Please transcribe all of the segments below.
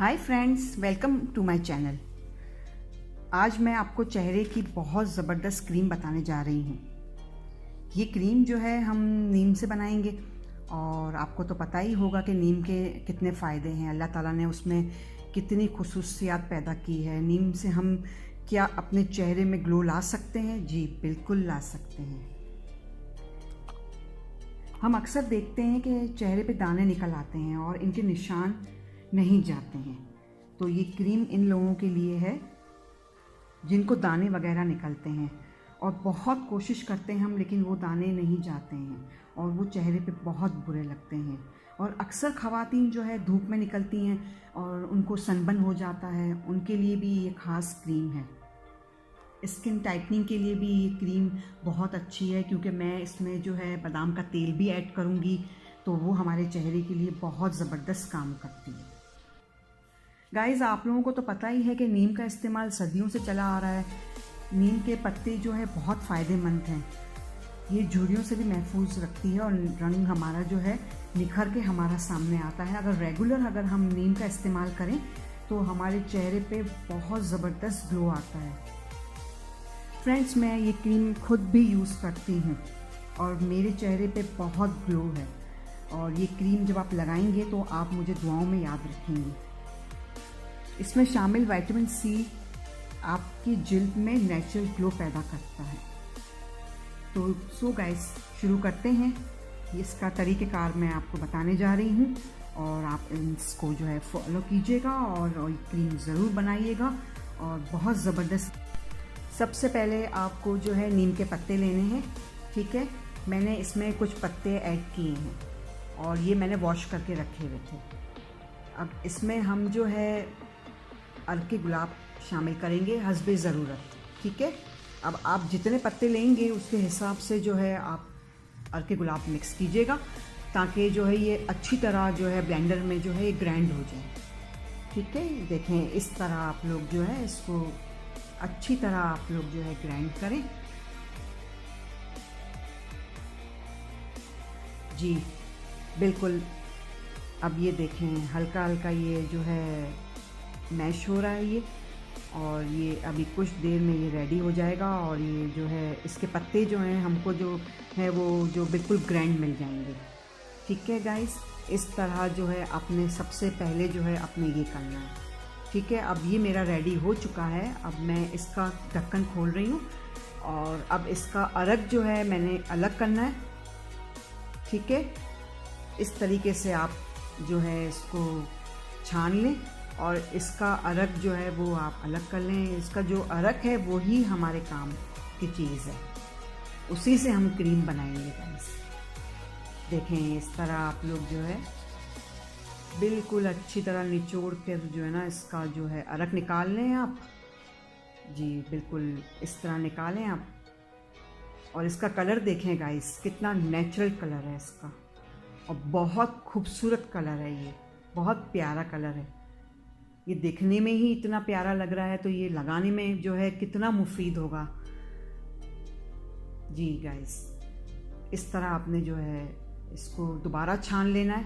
Hi friends, welcome to my channel. आज मैं आपको चेहरे की बहुत ज़बरदस्त क्रीम बताने जा रही हूँ। ये क्रीम जो है हम नीम से बनाएंगे और आपको तो पता ही होगा कि नीम के कितने फ़ायदे हैं। अल्लाह ताला ने उसमें कितनी खुसूसियात पैदा की है। नीम से हम क्या अपने चेहरे में ग्लो ला सकते हैं? जी बिल्कुल ला सकते हैं। हम अक्सर देखते हैं कि चेहरे पे दाने निकल आते हैं और इनके निशान नहीं जाते हैं। तो ये क्रीम इन लोगों के लिए है जिनको दाने वगैरह निकलते हैं और बहुत कोशिश करते हैं हम, लेकिन वो दाने नहीं जाते हैं और वो चेहरे पे बहुत बुरे लगते हैं। और अक्सर ख़वातीन जो है धूप में निकलती हैं और उनको सनबर्न हो जाता है, उनके लिए भी ये ख़ास क्रीम है। स्किन टाइटनिंग के लिए भी ये क्रीम बहुत अच्छी है, क्योंकि मैं इसमें जो है बादाम का तेल भी ऐड करूँगी, तो वो हमारे चेहरे के लिए बहुत ज़बरदस्त काम करती है। गाइज़, आप लोगों को तो पता ही है कि नीम का इस्तेमाल सदियों से चला आ रहा है। नीम के पत्ते जो है बहुत फ़ायदेमंद हैं। ये झुर्रियों से भी महफूज रखती है और रंग हमारा जो है निखर के हमारा सामने आता है। अगर हम नीम का इस्तेमाल करें तो हमारे चेहरे पे बहुत ज़बरदस्त ग्लो आता है। फ्रेंड्स, मैं ये क्रीम खुद भी यूज़ करती हूँ और मेरे चेहरे पे बहुत ग्लो है। और ये क्रीम जब आप लगाएंगे तो आप मुझे दुआओं में याद रखेंगे। इसमें शामिल विटामिन सी आपकी जिल्द में नेचुरल ग्लो पैदा करता है। तो सो गाइस, शुरू करते हैं। इसका तरीक़ेकार मैं आपको बताने जा रही हूँ और आप इसको जो है फॉलो कीजिएगा और क्रीम ज़रूर बनाइएगा और बहुत ज़बरदस्त। सबसे पहले आपको जो है नीम के पत्ते लेने हैं, ठीक है। मैंने इसमें कुछ पत्ते ऐड किए हैं और ये मैंने वॉश करके रखे हुए थे। अब इसमें हम जो है अर्क के गुलाब शामिल करेंगे हस्बे ज़रूरत, ठीक है। अब आप जितने पत्ते लेंगे उसके हिसाब से जो है आप अर्क के गुलाब मिक्स कीजिएगा, ताकि जो है ये अच्छी तरह जो है ब्लेंडर में जो है ग्राइंड हो जाए, ठीक है। देखें, इस तरह आप लोग जो है इसको अच्छी तरह आप लोग जो है ग्राइंड करें। जी बिल्कुल। अब ये देखें, हल्का हल्का ये जो है मैश हो रहा है ये, और ये अभी कुछ देर में ये रेडी हो जाएगा और ये जो है इसके पत्ते जो हैं हमको जो है वो जो बिल्कुल ग्राइंड मिल जाएंगे, ठीक है गाइस। इस तरह जो है आपने सबसे पहले जो है आपने ये करना है, ठीक है। अब ये मेरा रेडी हो चुका है। अब मैं इसका ढक्कन खोल रही हूँ और अब इसका अर्क जो है मैंने अलग करना है, ठीक है। इस तरीके से आप जो है इसको छान लें और इसका अर्क जो है वो आप अलग कर लें। इसका जो अर्क है वो ही हमारे काम की चीज़ है, उसी से हम क्रीम बनाएंगे गाइस। देखें, इस तरह आप लोग जो है बिल्कुल अच्छी तरह निचोड़ कर जो है ना इसका जो है अर्क निकाल लें आप। जी बिल्कुल इस तरह निकालें आप। और इसका कलर देखें गाइस, कितना नेचुरल कलर है इसका और बहुत खूबसूरत कलर है। ये बहुत प्यारा कलर है। ये देखने में ही इतना प्यारा लग रहा है, तो ये लगाने में जो है कितना मुफीद होगा। जी गाइस, इस तरह आपने जो है इसको दोबारा छान लेना है,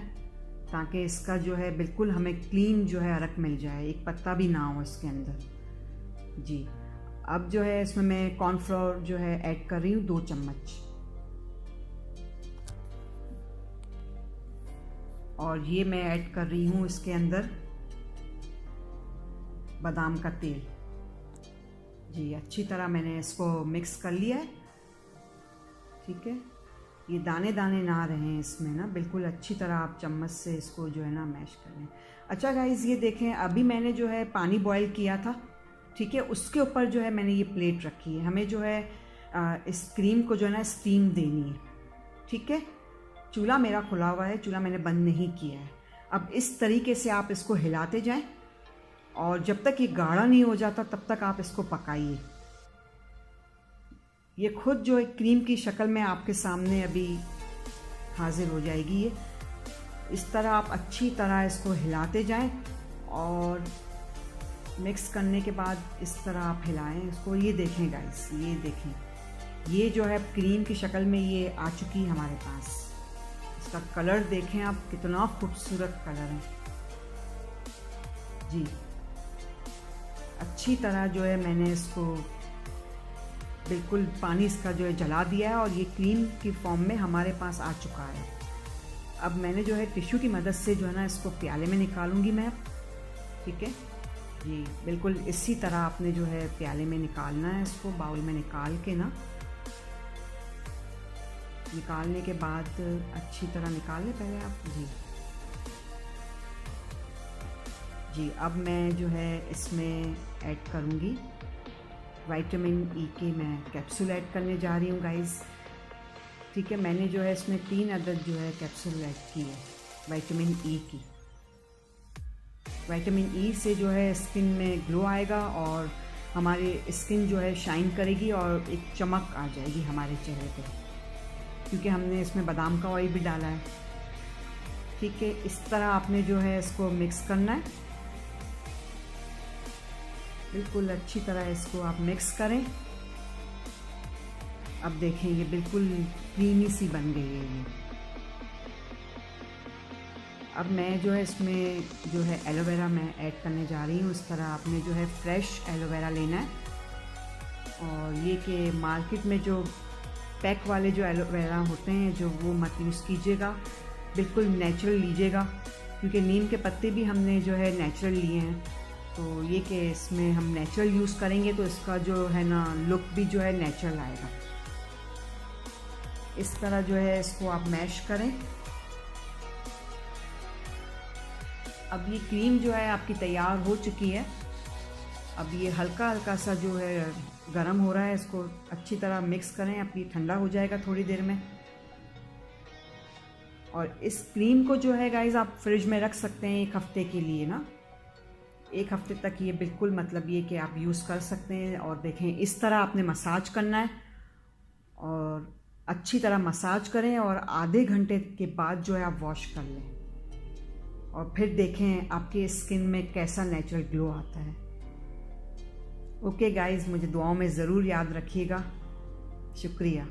ताकि इसका जो है बिल्कुल हमें क्लीन जो है अर्क मिल जाए, एक पत्ता भी ना हो इसके अंदर। जी अब जो है इसमें मैं कॉर्नफ्लोर जो है ऐड कर रही हूँ 2 चम्मच, और ये मैं ऐड कर रही हूँ इसके अंदर बादाम का तेल। जी अच्छी तरह मैंने इसको मिक्स कर लिया है, ठीक है। ये दाने दाने ना रहें इसमें ना, बिल्कुल अच्छी तरह आप चम्मच से इसको जो है ना मैश कर लें। अच्छा गाइस, ये देखें, अभी मैंने जो है पानी बॉईल किया था, ठीक है। उसके ऊपर जो है मैंने ये प्लेट रखी है। हमें जो है इस क्रीम को जो है ना स्टीम देनी है, ठीक है। चूल्हा मेरा खुला हुआ है, चूल्हा मैंने बंद नहीं किया है। अब इस तरीके से आप इसको हिलाते जाएं और जब तक ये गाढ़ा नहीं हो जाता तब तक आप इसको पकाइए। ये खुद जो एक क्रीम की शक्ल में आपके सामने अभी हाजिर हो जाएगी। ये इस तरह आप अच्छी तरह इसको हिलाते जाएं और मिक्स करने के बाद इस तरह आप हिलाएं इसको। ये देखें गाइस, ये देखें, ये जो है क्रीम की शक्ल में ये आ चुकी है हमारे पास। इसका कलर देखें आप, कितना खूबसूरत कलर है। जी अच्छी तरह जो है मैंने इसको बिल्कुल पानी इसका जो है जला दिया है और ये क्रीम की फॉर्म में हमारे पास आ चुका है। अब मैंने जो है टिश्यू की मदद से जो है ना इसको प्याले में निकालूंगी मैं। ठीक है जी, बिल्कुल इसी तरह आपने जो है प्याले में निकालना है इसको, बाउल में निकाल के ना, निकालने के बाद अच्छी तरह निकाल लें पहले आप। जी जी, अब मैं जो है इसमें ऐड करूँगी विटामिन ई के मैं कैप्सूल ऐड करने जा रही हूँ गाइस। ठीक है, मैंने जो है इसमें 3 अदद जो है कैप्सूल ऐड की है विटामिन ई की। विटामिन ई से जो है स्किन में ग्लो आएगा और हमारी स्किन जो है शाइन करेगी और एक चमक आ जाएगी हमारे चेहरे पे, क्योंकि हमने इसमें बादाम का ऑयल भी डाला है। ठीक है, इस तरह आपने जो है इसको मिक्स करना है, बिल्कुल अच्छी तरह इसको आप मिक्स करें। अब देखें ये बिल्कुल क्रीमी सी बन गई है ये। अब मैं जो है इसमें जो है एलोवेरा मैं ऐड करने जा रही हूँ। इस तरह आपने जो है फ्रेश एलोवेरा लेना है, और ये कि मार्केट में जो पैक वाले जो एलोवेरा होते हैं जो वो मत यूज़ कीजिएगा, बिल्कुल नेचुरल लीजिएगा, क्योंकि नीम के पत्ते भी हमने जो है नेचुरल लिए हैं। तो ये कि इसमें हम नेचुरल यूज़ करेंगे तो इसका जो है ना लुक भी जो है नेचुरल आएगा। इस तरह जो है इसको आप मैश करें। अब ये क्रीम जो है आपकी तैयार हो चुकी है। अब ये हल्का हल्का सा जो है गरम हो रहा है, इसको अच्छी तरह मिक्स करें। अब ये ठंडा हो जाएगा थोड़ी देर में, और इस क्रीम को जो है गाइस आप फ्रिज में रख सकते हैं 1 हफ्ते के लिए ना। 1 हफ्ते तक ये बिल्कुल मतलब ये कि आप यूज़ कर सकते हैं। और देखें इस तरह आपने मसाज करना है, और अच्छी तरह मसाज करें, और आधे घंटे के बाद जो है आप वॉश कर लें, और फिर देखें आपके स्किन में कैसा नेचुरल ग्लो आता है। ओके गाइस, मुझे दुआओं में ज़रूर याद रखिएगा। शुक्रिया।